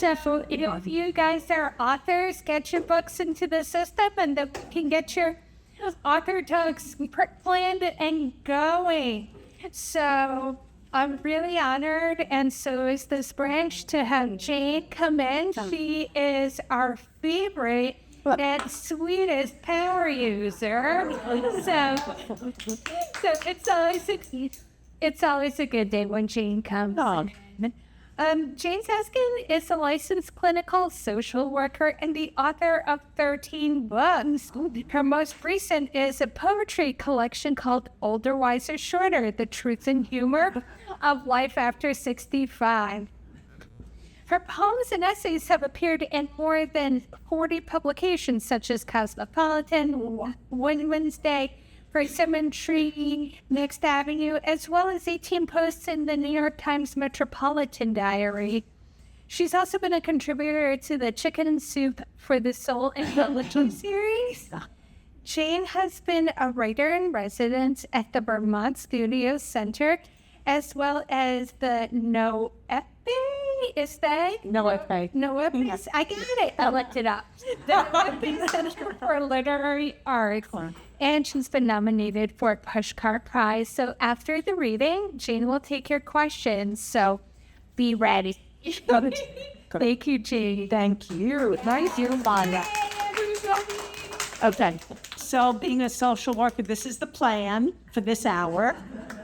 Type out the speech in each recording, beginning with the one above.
So if you guys are authors, get your books into the system and then we can get your author talks planned and going. So I'm really honored, and so is this branch, to have Jane come in. She is our favorite and sweetest power user. So it's always a good day when Jane comes. Jane Seskin is a licensed clinical social worker and the author of 13 books. Her most recent is a poetry collection called Older, Wiser, Shorter: The Truth and Humor of Life After 65. Her poems and essays have appeared in more than 40 publications, such as Cosmopolitan, Women's Day, Persimmon, Next Avenue, as well as 18 posts in the New York Times Metropolitan Diary. She's also been a contributor to the Chicken Soup for the Soul anthology series. Jane has been a writer in residence at the Vermont Studio Center, as well as the No Epi. Is that? No, okay. No Epi. I got it. I looked it up. The No Epi Center for Literary Arts. And she's been nominated for a Pushcart Prize. So after the reading, Jane will take your questions. So be ready. Thank you, Jane. Thank you. Thank you, Maya. Okay. So being a social worker, this is the plan for this hour.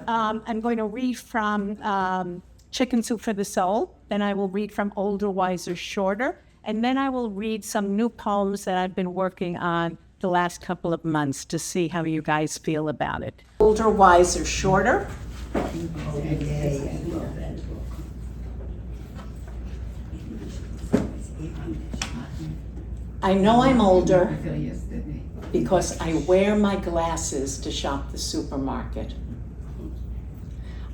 I'm going to read from Chicken Soup for the Soul. Then I will read from Older, Wiser, Shorter. And then I will read some new poems that I've been working on the last couple of months to see how you guys feel about it. Older, Wiser, Shorter. I know I'm older because I wear my glasses to shop the supermarket.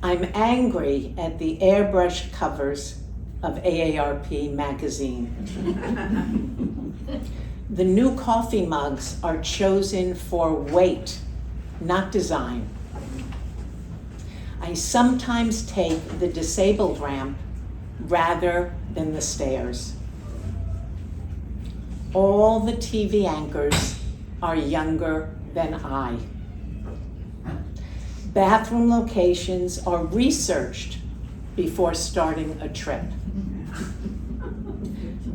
I'm angry at the airbrushed covers of AARP magazine. The new coffee mugs are chosen for weight, not design. I sometimes take the disabled ramp rather than the stairs. All the TV anchors are younger than I. Bathroom locations are researched before starting a trip.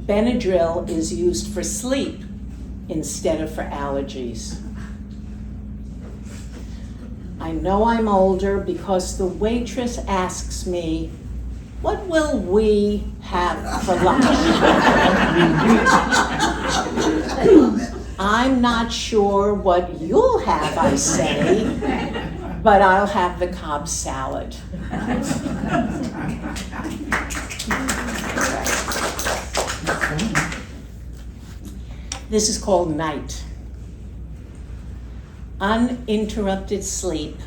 Benadryl is used for sleep instead of for allergies. I know I'm older because the waitress asks me, "What will we have for lunch?" I'm not sure what you'll have, I say, but I'll have the Cobb salad. This is called night. Uninterrupted sleep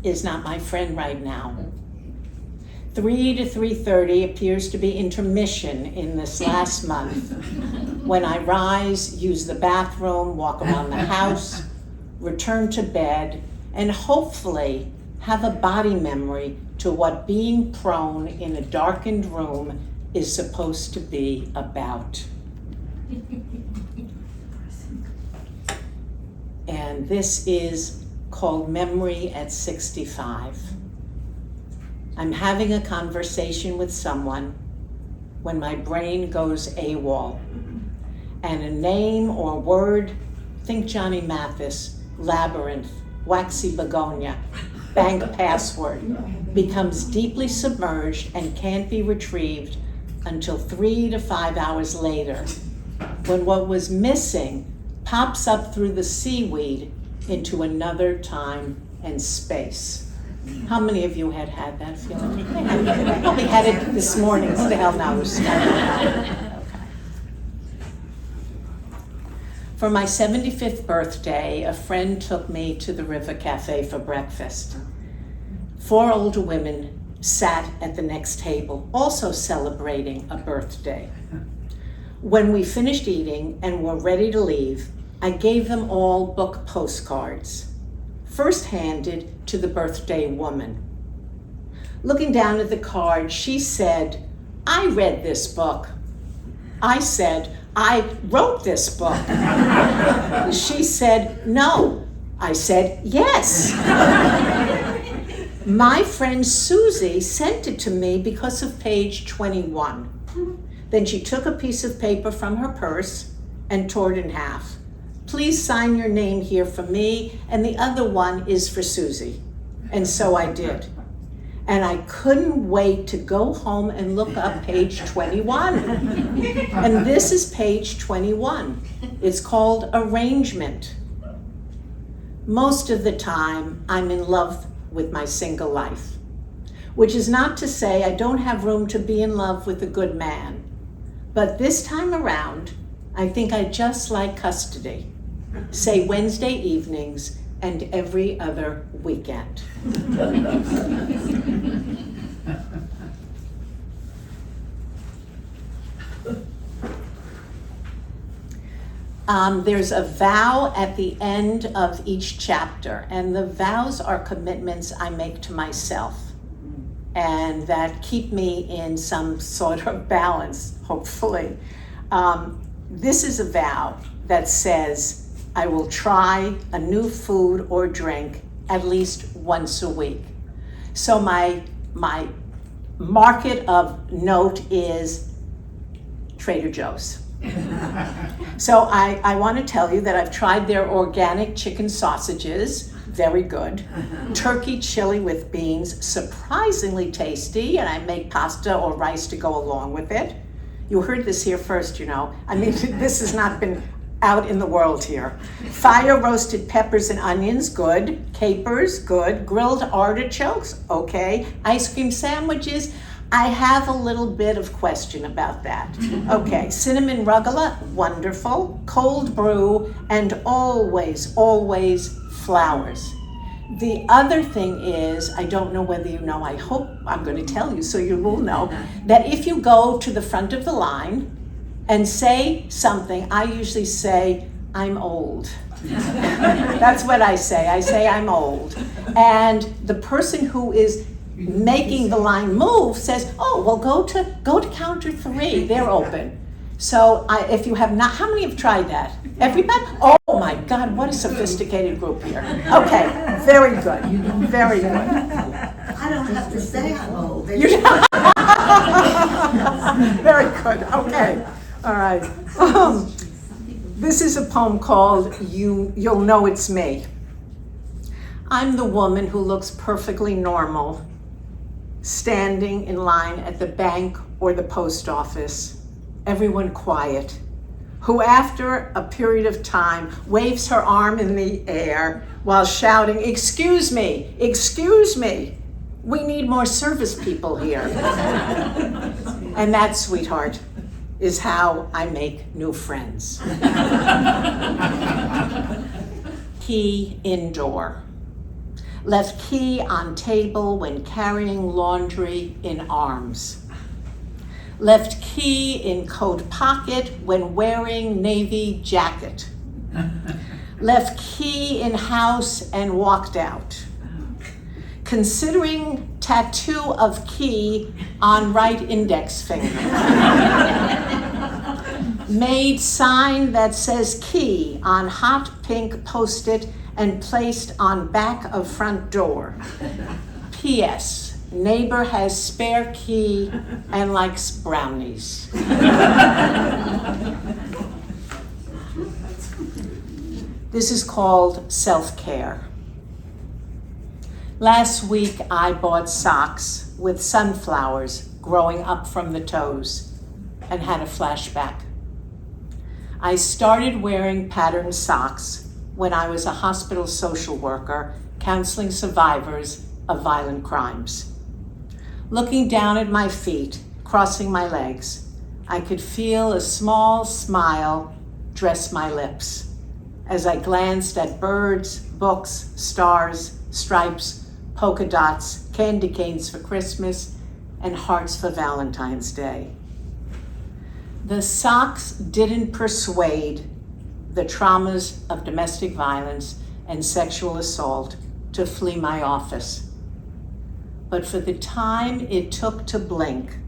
is not my friend right now. 3 to 3:30 appears to be intermission in this last month, when I rise, use the bathroom, walk around the house, return to bed, and hopefully have a body memory to what being prone in a darkened room is supposed to be about. And this is called Memory at 65. I'm having a conversation with someone when my brain goes AWOL, and a name or word, think Johnny Mathis, labyrinth, waxy begonia, bank password, becomes deeply submerged and can't be retrieved until 3 to 5 hours later, when what was missing pops up through the seaweed into another time and space. How many of you had that feeling? I probably had it this morning, who the hell knows? For my 75th birthday, a friend took me to the River Cafe for breakfast. 4 older women sat at the next table, also celebrating a birthday. When we finished eating and were ready to leave, I gave them all book postcards, first handed to the birthday woman. Looking down at the card, she said, "I read this book." I said, I wrote this book. She said, no. I said, yes. My friend Susie sent it to me because of page 21. Then she took a piece of paper from her purse and tore it in half. Please sign your name here for me, and the other one is for Susie. And so I did. And I couldn't wait to go home and look up page 21. And this is page 21. It's called Arrangement. Most of the time, I'm in love with my single life, which is not to say I don't have room to be in love with a good man. But this time around, I think I just like custody, say Wednesday evenings and every other weekend. There's a vow at the end of each chapter, and the vows are commitments I make to myself, and that keep me in some sort of balance, hopefully. This is a vow that says, I will try a new food or drink at least once a week. So my market of note is Trader Joe's. So I want to tell you that I've tried their organic chicken sausages, very good. Turkey chili with beans, surprisingly tasty, and I make pasta or rice to go along with it. You heard this here first, you know. I mean, this has not been out in the world here. Fire roasted peppers and onions, good. Capers, good. Grilled artichokes, okay. Ice cream sandwiches, I have a little bit of question about that. Okay, cinnamon rugelach, wonderful. Cold brew, and always, always flowers. The other thing is, I don't know whether you know, I hope I'm going to tell you so you will know, that if you go to the front of the line and say something, I usually say, I'm old. That's what I say. I say I'm old. And the person who is making the line move says, oh, well, go to counter 3. They're open. So if you have not, how many have tried that? Everybody? Oh my God, what a sophisticated group here. Okay, very good, very good. I don't have to say I'm old. Very good, okay, all right. This is a poem called You'll Know It's Me. I'm the woman who looks perfectly normal, standing in line at the bank or the post office, everyone quiet, who after a period of time waves her arm in the air while shouting, excuse me, we need more service people here. And that, sweetheart, is how I make new friends. Key indoor. Left key on table when carrying laundry in arms. Left key in coat pocket when wearing navy jacket. Left key in house and walked out. Considering tattoo of key on right index finger. Made sign that says key on hot pink post-it and placed on back of front door. P.S. Neighbor has spare key and likes brownies. This is called self-care. Last week I bought socks with sunflowers growing up from the toes and had a flashback. I started wearing patterned socks when I was a hospital social worker counseling survivors of violent crimes. Looking down at my feet, crossing my legs, I could feel a small smile dress my lips as I glanced at birds, books, stars, stripes, polka dots, candy canes for Christmas, and hearts for Valentine's Day. The socks didn't persuade the traumas of domestic violence and sexual assault to flee my office. But for the time it took to blink,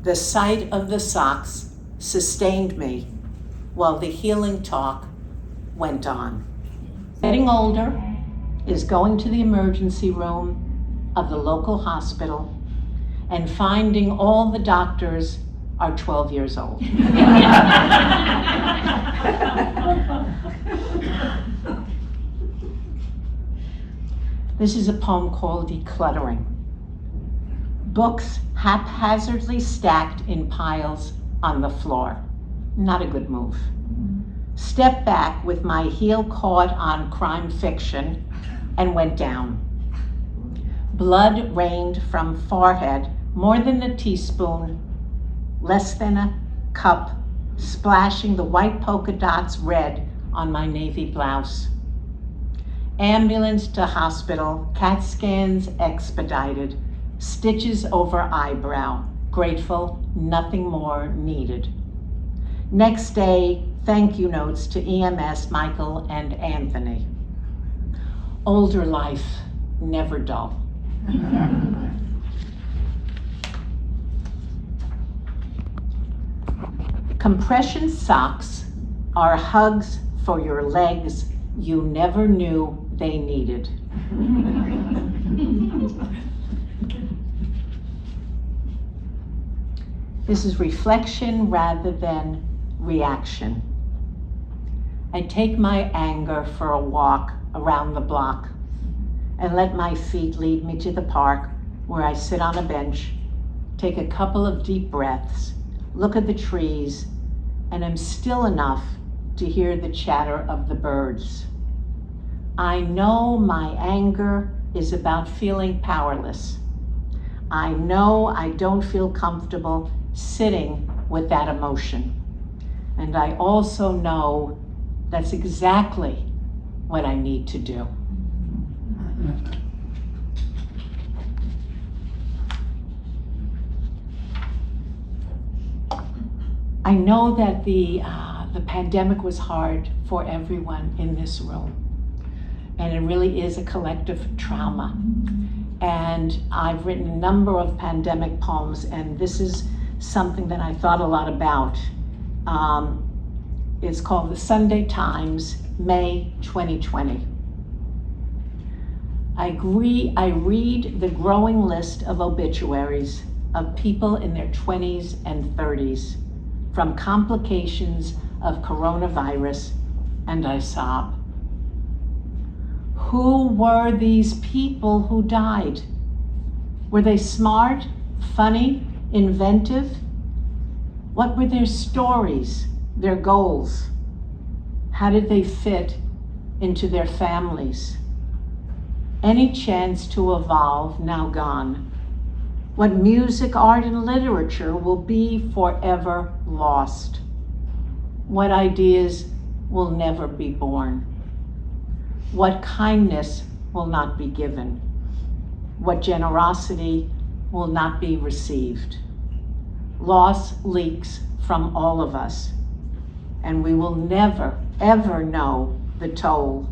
the sight of the socks sustained me while the healing talk went on. Getting older is going to the emergency room of the local hospital and finding all the doctors are 12 years old. This is a poem called Decluttering. Books haphazardly stacked in piles on the floor. Not a good move. Stepped back with my heel caught on crime fiction and went down. Blood rained from forehead, more than a teaspoon, less than a cup, splashing the white polka dots red on my navy blouse. Ambulance to hospital, CAT scans expedited, stitches over eyebrow, grateful, nothing more needed. Next day, thank you notes to EMS, Michael and Anthony. Older life, never dull. Compression socks are hugs for your legs you never knew they needed. This is reflection rather than reaction. I take my anger for a walk around the block and let my feet lead me to the park where I sit on a bench, take a couple of deep breaths, look at the trees, and am still enough to hear the chatter of the birds. I know my anger is about feeling powerless. I know I don't feel comfortable sitting with that emotion. And I also know that's exactly what I need to do. I know that the pandemic was hard for everyone in this room, and it really is a collective trauma. And I've written a number of pandemic poems, and this is something that I thought a lot about. It's called The Sunday Times, May 2020. I read the growing list of obituaries of people in their 20s and 30s from complications of coronavirus, and I sob. Who were these people who died? Were they smart, funny, inventive? What were their stories, their goals? How did they fit into their families? Any chance to evolve now gone? What music, art, and literature will be forever lost? What ideas will never be born? What kindness will not be given? What generosity will not be received? Loss leaks from all of us, and we will never, ever know the toll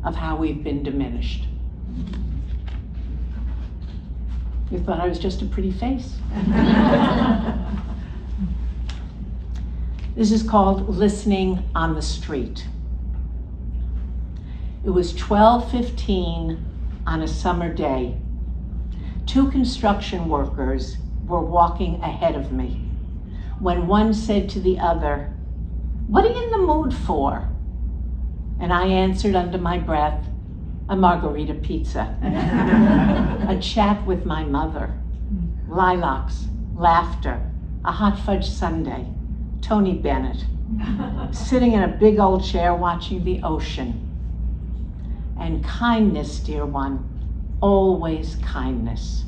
of how we've been diminished. You thought I was just a pretty face. This is called Listening on the Street. It was 12:15 on a summer day. Two construction workers were walking ahead of me when one said to the other, "What are you in the mood for?" And I answered under my breath, "A margarita pizza." A chat with my mother, lilacs, laughter, a hot fudge sundae, Tony Bennett, sitting in a big old chair watching the ocean. And kindness, dear one, always kindness.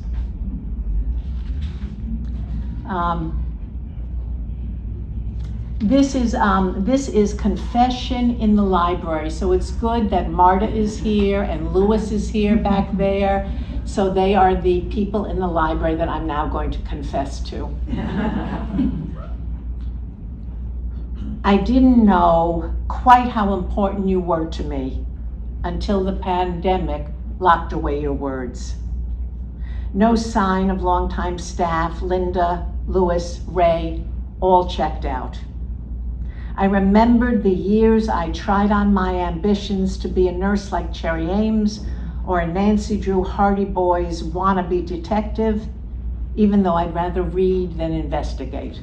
This is Confession in the Library, so it's good that Marta is here and Louis is here back there. So they are the people in the library that I'm now going to confess to. I didn't know quite how important you were to me until the pandemic locked away your words. No sign of longtime staff, Linda, Louis, Ray, all checked out. I remembered the years I tried on my ambitions to be a nurse like Cherry Ames or a Nancy Drew Hardy Boys wannabe detective, even though I'd rather read than investigate.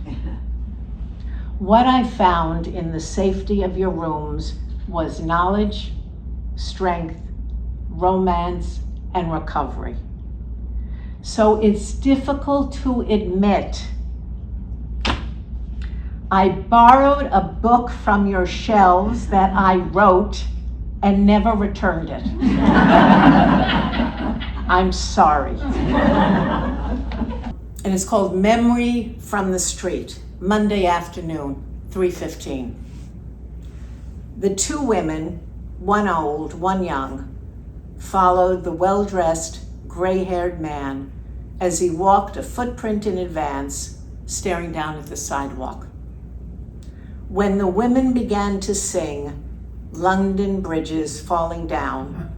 What I found in the safety of your rooms was knowledge, strength, romance, and recovery. So it's difficult to admit I borrowed a book from your shelves that I wrote and never returned it. I'm sorry. And it's called Memory from the Street, Monday afternoon, 3:15. The two women, one old, one young, followed the well-dressed, gray-haired man as he walked a footprint in advance, staring down at the sidewalk. When the women began to sing London Bridges Falling Down,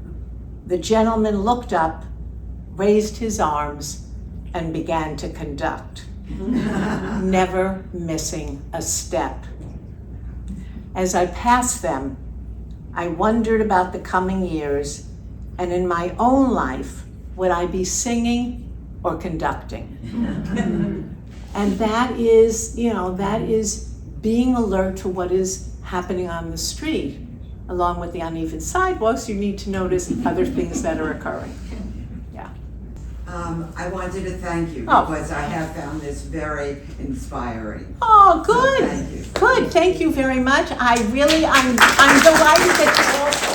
the gentleman looked up, raised his arms, and began to conduct, never missing a step. As I passed them, I wondered about the coming years, and in my own life, would I be singing or conducting? And that is, that is being alert to what is happening on the street. Along with the uneven sidewalks, you need to notice other things that are occurring. Yeah. I wanted to thank you Oh. because I have found this very inspiring. Oh, good. Thank you. Good. Thank you very much. I'm delighted that you all